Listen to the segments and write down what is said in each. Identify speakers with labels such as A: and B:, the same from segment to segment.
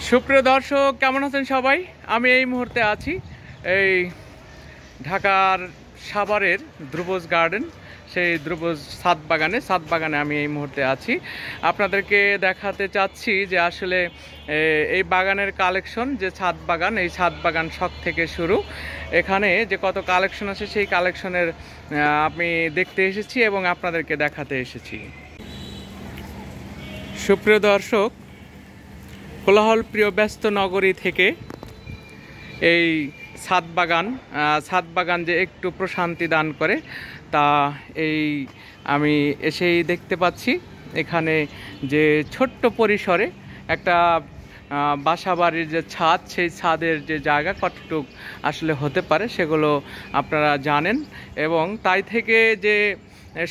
A: সুপ্রিয় দর্শক, কেমন আছেন সবাই? আমি এই মুহূর্তে আছি এই ঢাকার সাভারের ধ্রুবজ গার্ডেন, সেই ধ্রুবজ ছাদ বাগানে আমি এই মুহূর্তে আছি। আপনাদেরকে দেখাতে চাচ্ছি যে আসলে এই বাগানের কালেকশন, যে ছাদ বাগান, এই ছাদ বাগান শখ থেকে শুরু। এখানে যে কত কালেকশন আছে সেই কালেকশনের আমি দেখতে এসেছি এবং আপনাদেরকে দেখাতে এসেছি। সুপ্রিয় দর্শক, কোলাহল প্রিয় ব্যস্ত নগরী থেকে এই ছাদ বাগান যে একটু প্রশান্তি দান করে, তা এই আমি এসেই দেখতে পাচ্ছি। এখানে যে ছোট্ট পরিসরে একটা বাসাবাড়ির যে ছাদ, সেই ছাদের যে জায়গা কতটুক আসলে হতে পারে সেগুলো আপনারা জানেন, এবং তাই থেকে যে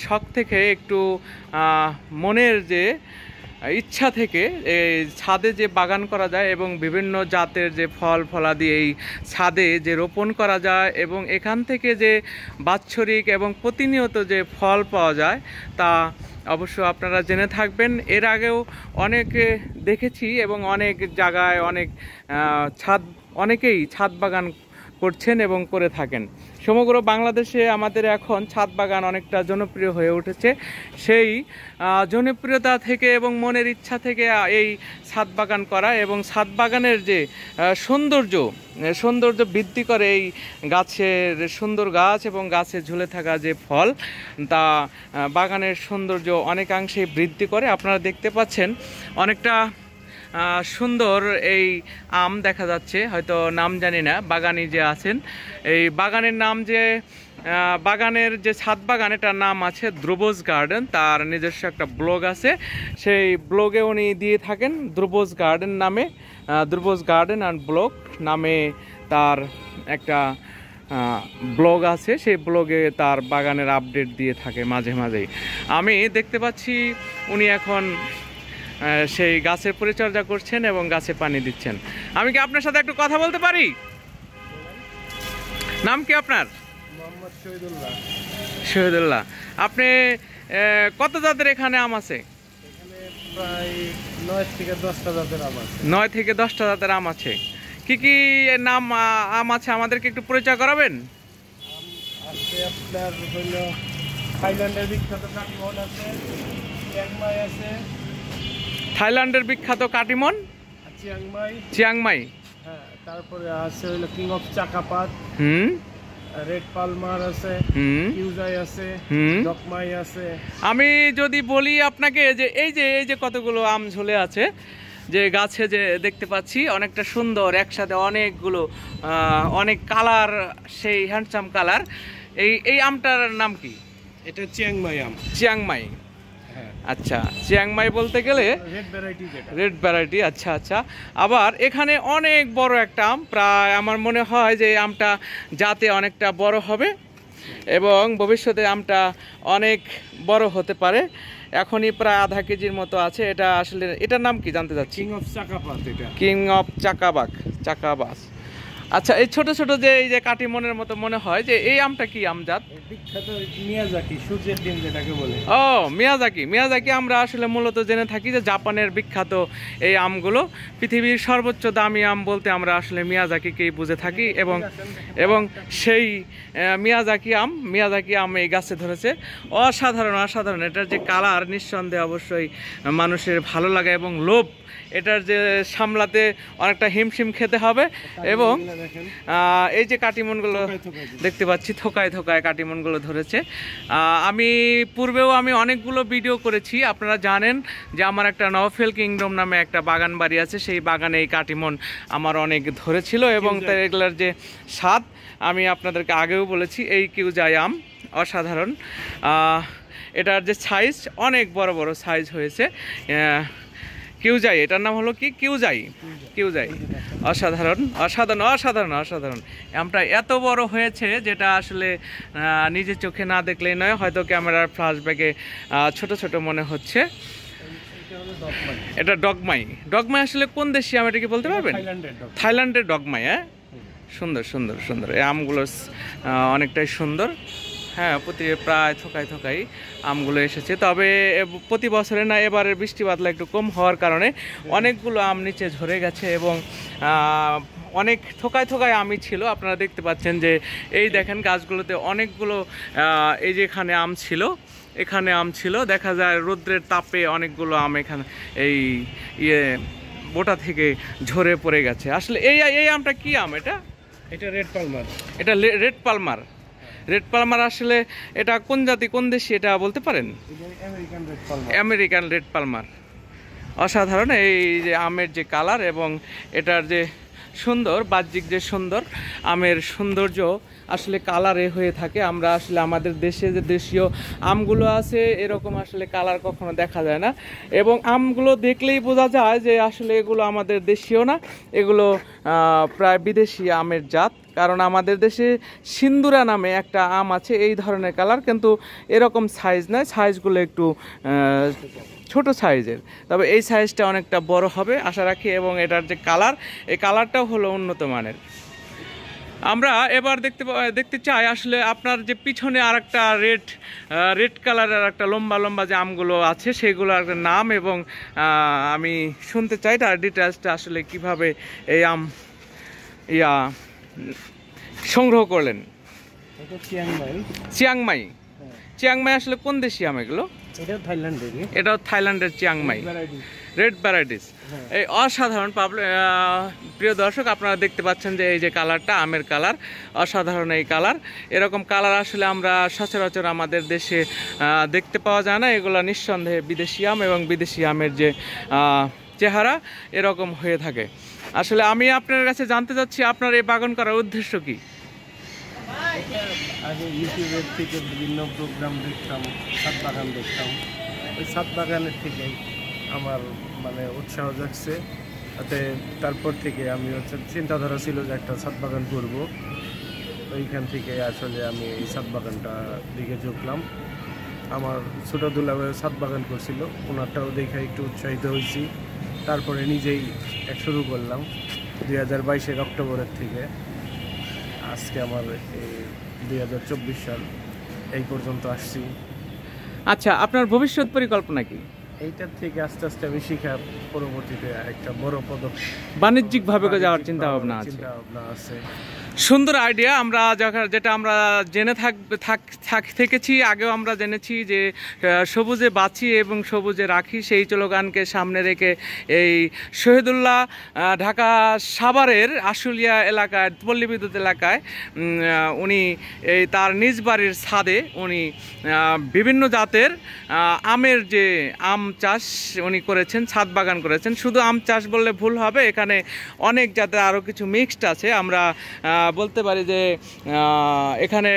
A: শখ থেকে একটু মনের যে ইচ্ছা থেকে এই ছাদে যে বাগান করা যায় এবং বিভিন্ন জাতের যে ফল ফলাদি এই ছাদে যে রোপণ করা যায় এবং এখান থেকে যে বাৎসরিক এবং প্রতিনিয়ত যে ফল পাওয়া যায় তা অবশ্য আপনারা জেনে থাকবেন। এর আগেও অনেকে দেখেছি এবং অনেক জায়গায় অনেকেই ছাদ বাগান করছেন এবং করে থাকেন। সমগ্র বাংলাদেশে আমাদের এখন ছাদ বাগান অনেকটা জনপ্রিয় হয়ে উঠেছে। সেই জনপ্রিয়তা থেকে এবং মনের ইচ্ছা থেকে এই ছাদ বাগান করা এবং ছাদ বাগানের যে সৌন্দর্য বৃদ্ধি করে এই গাছের সুন্দর গাছ এবং গাছে ঝুলে থাকা যে ফল, তা বাগানের সৌন্দর্য অনেকাংশেই বৃদ্ধি করে। আপনারা দেখতে পাচ্ছেন অনেকটা সুন্দর এই আম দেখা যাচ্ছে, হয়তো নাম জানি না। বাগানি যে আছেন, এই বাগানের নাম যে বাগানের যে ছাদ বাগান, এটার নাম আছে ধ্রুবজ গার্ডেন। তার নিজস্ব একটা ব্লগ আছে, সেই ব্লগে উনি দিয়ে থাকেন ধ্রুবজ গার্ডেন নামে, ধ্রুবজ গার্ডেন অ্যান্ড ব্লগ নামে তার একটা ব্লগ আছে। সেই ব্লগে তার বাগানের আপডেট দিয়ে থাকে মাঝে মাঝেই। আমি দেখতে পাচ্ছি উনি এখন সেই গাছের পরিচর্যা করছেন এবং গাছে পানি দিচ্ছেন। আমি কি আপনার সাথে একটু কথা বলতে পারি? নাম কি আপনার?
B: মোহাম্মদ শহীদুল্লাহ।
A: শহীদুল্লাহ, আপনি কত জাতের এখানে আম আছে?
B: এখানে প্রায় 9 থেকে 10টা জাতের আম আছে।
A: 9 থেকে 10টা জাতের আম আছে। কি কি নাম আম আছে আমাদেরকে একটু পরিচয় করাবেন?
B: আম আছে আপনার হইল থাইল্যান্ডের বিখ্যাত কাটিমন আছে, চিয়াংমাই আছে।
A: থাইল্যান্ডের বিখ্যাত কাটিমন, চিয়াংমাই।
B: হ্যাঁ, তারপরে আছে হইল কিং অফ চাকাপাত, রেড পালমার আছে, কিউজাই আছে, ডকমাই আছে।
A: আমি যদি বলি আপনাকে যে এই যে কতগুলো আম ঝুলে আছে যে গাছে, যে দেখতে পাচ্ছি অনেকটা সুন্দর, একসাথে অনেকগুলো অনেক কালার, সেই হ্যান্ডসাম কালার। এই আমটার নাম কি?
B: এটা চিয়াংমাই আম।
A: চিয়াংমাই, আচ্ছা। চিয়াংমাই বলতে গেলে রেড ভ্যারাইটি। আচ্ছা আচ্ছা। আবার এখানে অনেক বড় একটা আম, প্রায় আমার মনে হয় যে এই আমটা যাতে অনেকটা বড় হবে এবং ভবিষ্যতে আমটা অনেক বড় হতে পারে। এখনই প্রায় আধা কেজির মতো আছে। এটা আসলে এটার নাম কি জানতে চাচ্ছি?
B: কিং অফ চাকাপাত। এটা
A: কিং অফ চাকাবাস। আচ্ছা, এই ছোট ছোট যে এই যে কাটিমনের মতো মনে হয়, যে এই আমটা কি আম জাত?
B: বিখ্যাত মিয়াজাকি, সূর্যের ডিম যেটাকে বলে।
A: ও, মিয়াজাকি। আমরা আসলে মূলত জেনে থাকি যে জাপানের বিখ্যাত এই আমগুলো। পৃথিবীর সর্বোচ্চ দামি আম বলতে আমরা আসলে মিয়াজাকিকেই বুঝে থাকি এবং সেই মিয়াজাকি আম এই গাছে ধরেছে। অসাধারণ। এটার যে কালার, নিঃসন্দেহে অবশ্যই মানুষের ভালো লাগে এবং লোভ, এটার যে সামলাতে অনেকটা হিমশিম খেতে হবে। এবং এই যে কাটিমনগুলো দেখতে পাচ্ছি, থোকায় কাটিমনগুলো ধরেছে। আমি পূর্বেও অনেকগুলো ভিডিও করেছি। আপনারা জানেন যে আমার একটা নওফেল কিংডম নামে একটা বাগান বাড়ি আছে, সেই বাগানে এই কাটিমন আমার অনেক ধরেছিল এবং তার এগুলার যে স্বাদ আমি আপনাদেরকে আগেও বলেছি। এই কিউজাই আম অসাধারণ, এটার যে সাইজ অনেক বড় সাইজ হয়েছে। কিউজাই, এটার নাম হলো কি? কিউজাই। অসাধারণ। আমটা এত বড় হয়েছে যেটা আসলে নিজের চোখে না দেখলেই নয়, হয়তো ক্যামেরার ফ্ল্যাশব্যাকে ছোট ছোট মনে হচ্ছে। এটা ডগমাই আসলে কোন দেশি আম, এটা কি বলতে পারবেন? থাইল্যান্ডের ডগমাই। হ্যাঁ, সুন্দর। এই আমগুলো অনেকটাই সুন্দর। হ্যাঁ, প্রায় থোকায় থোকায় আমগুলো এসেছে। তবে প্রতি বছরে না, এবারের বৃষ্টি বাদলা একটু কম হওয়ার কারণে অনেকগুলো আম নিচে ঝরে গেছে এবং অনেক থোকায় থোকায় আমই ছিল। আপনারা দেখতে পাচ্ছেন যে এই দেখেন গাছগুলোতে অনেকগুলো এই যে এখানে আম ছিল, এখানে আম ছিল, দেখা যায় রৌদ্রের তাপে অনেকগুলো আম এখানে এই বোটা থেকে ঝরে পড়ে গেছে। আসলে এই আমটা কি আম?
B: এটা রেড পালমার।
A: এটা রেড পালমার। রেড পালমার আসলে এটা কোন জাতি, কোন দেশি, এটা বলতে পারেন? American red Palmer. অসাধারণ এই যে আমের যে কালার এবং এটার যে সুন্দর বাহ্যিক যে সুন্দর আমের সৌন্দর্য আসলে কালারে হয়ে থাকে। আমরা আসলে আমাদের দেশে যে দেশীয় আমগুলো আছে এরকম আসলে কালার কখনো দেখা যায় না এবং আমগুলো দেখলেই বোঝা যায় যে আসলে এগুলো আমাদের দেশীয় না, এগুলো প্রায় বিদেশি আমের জাত। কারণ আমাদের দেশে সিন্দুরা নামে একটা আম আছে এই ধরনের কালার, কিন্তু এরকম সাইজ নয়, সাইজগুলো একটু ছোট সাইজের। তবে এই সাইজটা অনেকটা বড় হবে আশা রাখি এবং এটার যে কালার, এই কালারটাও হলো উন্নত মানের। আমরা এবার দেখতে চাই আসলে আপনার যে পিছনে আর একটা রেড কালারের একটা লম্বা লম্বা যে আমগুলো আছে সেগুলোর একটা নাম এবং আমি শুনতে চাই তার ডিটেলসটা, আসলে কিভাবে এই আম সংগ্রহ করলেন। চিয়াংমাই। চিয়াংমাই আসলে কোন দেশি আম এগুলো? এটাও থাইল্যান্ডের চিয়াংমাই রেড ভ্যারাইটিস। এই অসাধারণ প্রিয় দর্শক, আপনারা দেখতে পাচ্ছেন যে এই যে কালারটা, আমের কালার, অসাধারণ এই কালার। এরকম কালার আসলে আমরা সচরাচর আমাদের দেশে দেখতে পাওয়া যায় না। এগুলো নিঃসন্দেহে বিদেশি আম এবং বিদেশি আমের যে চেহারা এরকম হয়ে থাকে। আসলে আমি আপনার কাছে জানতে চাচ্ছি আপনার এই বাগান করার উদ্দেশ্য কি?
B: আগে ইউটিউবের থেকে বিভিন্ন প্রোগ্রাম দেখতাম, ছাদ বাগান দেখতাম। ওই ছাদ বাগানের থেকেই আমার মানে উৎসাহ জাগছে। তারপর থেকে আমি চিন্তাধারা ছিল যে একটা ছাদ বাগান করবো। ওইখান থেকে আসলে আমি এই ছাদ বাগানটা দিকে ঝুঁকলাম। আমার ছোটো দুলাভাই ছাদ বাগান করছিল, ওনারটাও দেখে একটু উৎসাহিত হয়েছি। তারপরে নিজেই শুরু করলাম 2022-এর অক্টোবরের থেকে। আজকে আমার 2024 সাল এই পর্যন্ত আসছি।
A: আচ্ছা, আপনার ভবিষ্যৎ পরিকল্পনা কি?
B: এইটার থেকে আস্তে আস্তে আমি শিখা পরবর্তীতে একটা বড় পদক্ষেপ
A: বাণিজ্যিকভাবে যাওয়ার চিন্তা ভাবনা আছে। সুন্দর আইডিয়া। আমরা যেটা আমরা জেনে থেকেছি, আগেও আমরা জেনেছি যে সবুজে বাঁচি এবং সবুজে রাখি, সেই স্লোগানকে সামনে রেখে এই শহীদুল্লাহ ঢাকা সাভারের আশুলিয়া এলাকায়, পল্লী বিদ্যুৎ এলাকায় উনি এই তার নিজ বাড়ির ছাদে উনি বিভিন্ন জাতের আমের যে আম চাষ উনি করেছেন, ছাদ বাগান করেছেন। শুধু আম চাষ বললে ভুল হবে, এখানে অনেক জাতের আরও কিছু মিক্সড আছে। আমরা বলতে পারি যে এখানে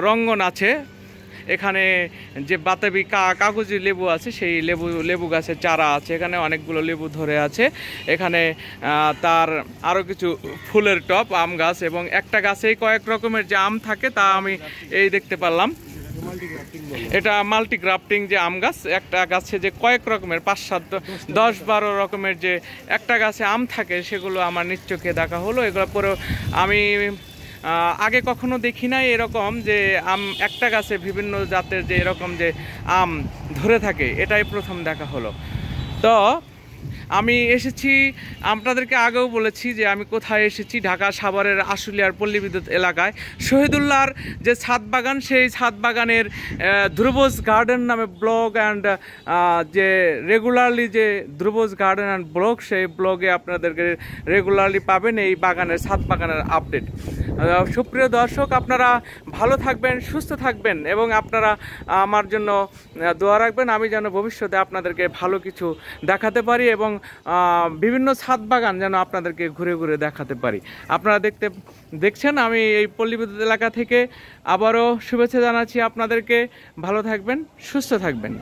A: রঙ্গন আছে, এখানে যে বাতাবি কাগজি লেবু আছে সেই লেবু গাছের চারা আছে, এখানে অনেকগুলো লেবু ধরে আছে। এখানে তার আরও কিছু ফুলের টব, আম গাছ এবং একটা গাছেই কয়েক রকমের যে আম থাকে তা আমি এই দেখতে পারলাম। এটা মাল্টি গ্রাফটিং যে আম গাছ, একটা গাছে যে কয়েক রকমের 5, 7, 10, 12 রকমের যে একটা গাছে আম থাকে সেগুলো আমার নিজ চোখে দেখা হলো। এগুলো পরেও আমি আগে কখনো দেখি নাই এরকম যে আম একটা গাছে বিভিন্ন জাতের যে এরকম যে আম ধরে থাকে, এটাই প্রথম দেখা হলো। তো আমি এসেছি, আপনাদেরকে আগেও বলেছি যে আমি কোথায় এসেছি, ঢাকা সাভারের আশুলিয়ার পল্লী বিদ্যুৎ এলাকায় শহীদুল্লাহর যে ছাদ বাগান, সেই ছাদ বাগানের ধ্রুবজ গার্ডেন নামে ব্লগ অ্যান্ড যে রেগুলারলি যে ধ্রুবজ গার্ডেন অ্যান্ড ব্লগ, সেই ব্লগে আপনাদেরকে রেগুলারলি পাবেন এই বাগানের, ছাদ বাগানের আপডেট। সুপ্রিয় দর্শক, আপনারা ভালো থাকবেন, সুস্থ থাকবেন এবং আপনারা আমার জন্য দোয়া রাখবেন, আমি যেন ভবিষ্যতে আপনাদেরকে ভালো কিছু দেখাতে পারি এবং বিভিন্ন ছাদ বাগান যেন আপনাদেরকে ঘুরে ঘুরে দেখাতে পারি। আপনারা দেখছেন আমি এই পল্লী বিদ্যুৎ এলাকা থেকে আবারও শুভেচ্ছা জানাচ্ছি আপনাদেরকে। ভালো থাকবেন, সুস্থ থাকবেন।